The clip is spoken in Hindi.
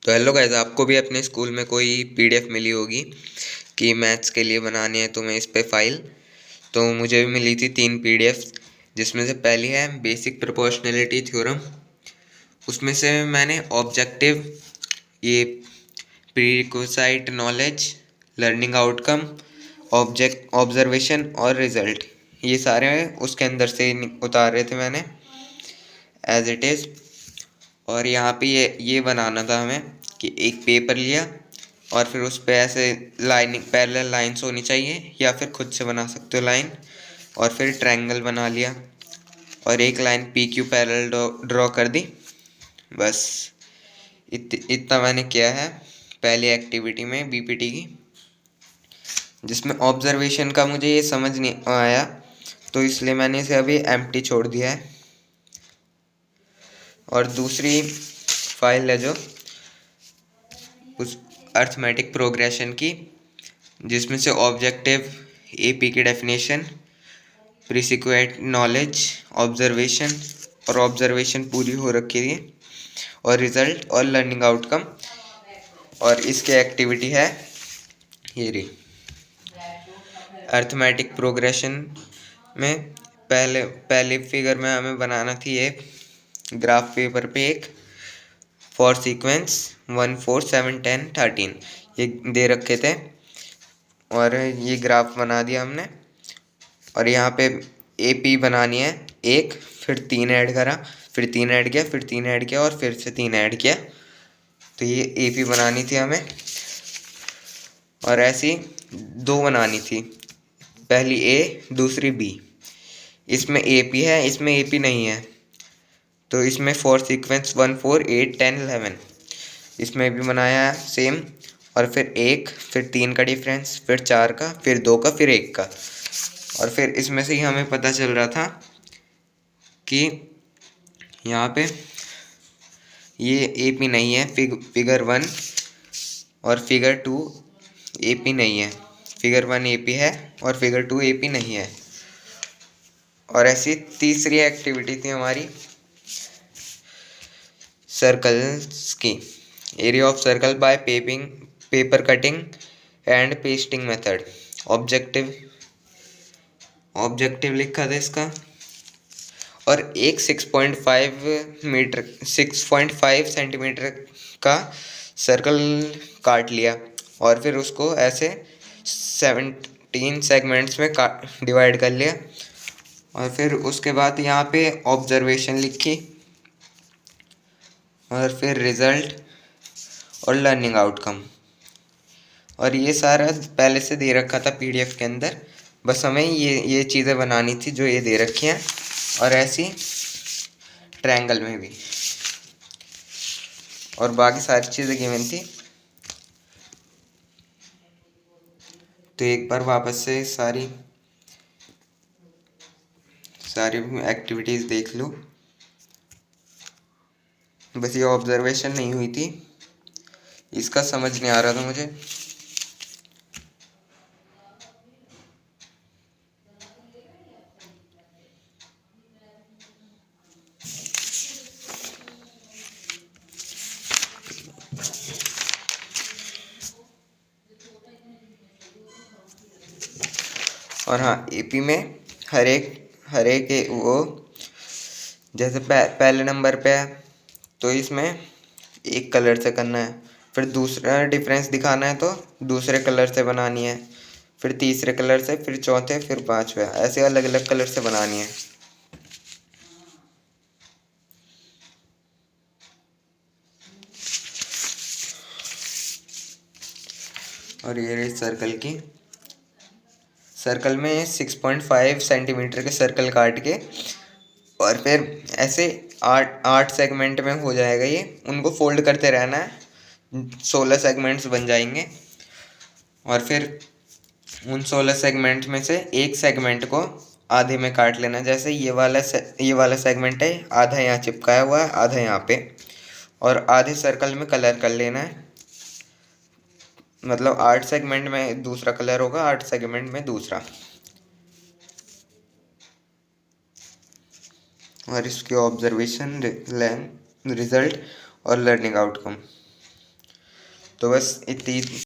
तो हेलो गाइस, आपको भी अपने स्कूल में कोई पीडीएफ मिली होगी कि मैथ्स के लिए बनानी है तुम्हें इस पे फाइल। तो मुझे भी मिली थी 3 पीडीएफ, जिसमें से पहली है बेसिक प्रोपोर्शनलिटी थ्योरम। उसमें से मैंने ऑब्जेक्टिव, ये प्रीरिक्विसाइट knowledge, learning outcome, object observation और रिजल्ट, ये सारे उसके अंदर से उतारे थे मैंने एज इट इज़। और यहाँ पे ये बनाना था हमें कि एक पेपर लिया और फिर उस पे ऐसे लाइनिंग पैरेलल लाइंस होनी चाहिए, या फिर खुद से बना सकते हो लाइन। और फिर ट्रायंगल बना लिया और एक line P Q parallel draw कर दी। बस इतना मैंने किया है पहली एक्टिविटी में बीपीटी की, जिसमें ऑब्जर्वेशन का मुझे ये समझ नहीं आया, तो इसलिए मैंने इसे अभी एम्प्टी छोड़ दिया है। और दूसरी फाइल है जो उस अर्थमेटिक प्रोग्रेशन की, जिसमें से ऑब्जेक्टिव एपी की डेफिनेशन, प्रीसिक्वेट नॉलेज, ऑब्जर्वेशन और ऑब्जर्वेशन पूरी हो रखी है, और रिजल्ट और लर्निंग आउटकम। और इसकी एक्टिविटी है ये रही। अर्थमेटिक प्रोग्रेशन में पहले फिगर में हमें बनाना थी एक ग्राफ पेपर पे, एक फॉर सीक्वेंस 1 4 7 10 13 ये दे रखे थे, और ये ग्राफ बना दिया हमने। और यहाँ पे ए पी बनानी है एक, फिर 3 ऐड करा, फिर 3 ऐड किया, फिर 3 ऐड किया और फिर से 3 ऐड किया। तो ये ए पी बनानी थी हमें। और ऐसी 2 बनानी थी, पहली ए दूसरी बी। इसमें ए पी है, इसमें ए पी नहीं है, तो इसमें फॉर सीक्वेंस 1 4 8 10 11 इसमें भी बनाया है सेम। और फिर एक, फिर 3 का डिफरेंस, फिर 4 का, फिर 2 का, फिर 1 का। और फिर इसमें से ही हमें पता चल रहा था कि यहाँ पे ये ए पी नहीं है, फिगर 1 और फिगर 2 ए पी नहीं है, फिगर 1 ए पी है और फिगर 2 ए पी नहीं है। और ऐसी तीसरी एक्टिविटी थी हमारी सर्कल्स की, area of circle by paper cutting and pasting method. Objective लिखा था इसका, और एक 6.5 सेंटीमीटर का सर्कल काट लिया, और फिर उसको ऐसे 17 सेगमेंट्स में डिवाइड कर लिया। और फिर उसके बाद यहाँ पे ऑब्जर्वेशन लिखी, और फिर रिजल्ट और लर्निंग आउटकम। और ये सारा पहले से दे रखा था पीडीएफ के अंदर, बस हमें ये चीज़ें बनानी थी जो ये दे रखी हैं। और ऐसी ट्रायंगल में भी, और बाकी सारी चीज़ें गिवन थी। तो एक बार वापस से सारी एक्टिविटीज़ देख लो। बस ये ऑब्जर्वेशन नहीं हुई थी, इसका समझ नहीं आ रहा था मुझे। और हाँ, एपी में हर एक वो जैसे पहले नंबर पे है तो इसमें एक कलर से करना है, फिर दूसरा डिफरेंस दिखाना है तो दूसरे कलर से बनानी है, फिर तीसरे कलर से, फिर चौथे, फिर पांचवे, ऐसे अलग अलग कलर से बनानी है। और ये रही सर्कल में 6.5 सेंटीमीटर के सर्कल काट के, और फिर ऐसे 8 सेगमेंट में हो जाएगा ये, उनको फोल्ड करते रहना है, 16 सेगमेंट्स बन जाएंगे। और फिर उन 16 सेगमेंट में से एक सेगमेंट को आधे में काट लेना, जैसे ये वाला सेगमेंट है, आधा यहाँ चिपकाया हुआ है, आधा यहाँ पे। और आधे सर्कल में कलर कर लेना है, मतलब 8 सेगमेंट में दूसरा कलर होगा, 8 सेगमेंट में दूसरा। और इसके ऑब्जर्वेशन, रिजल्ट और लर्निंग आउटकम। तो बस इतनी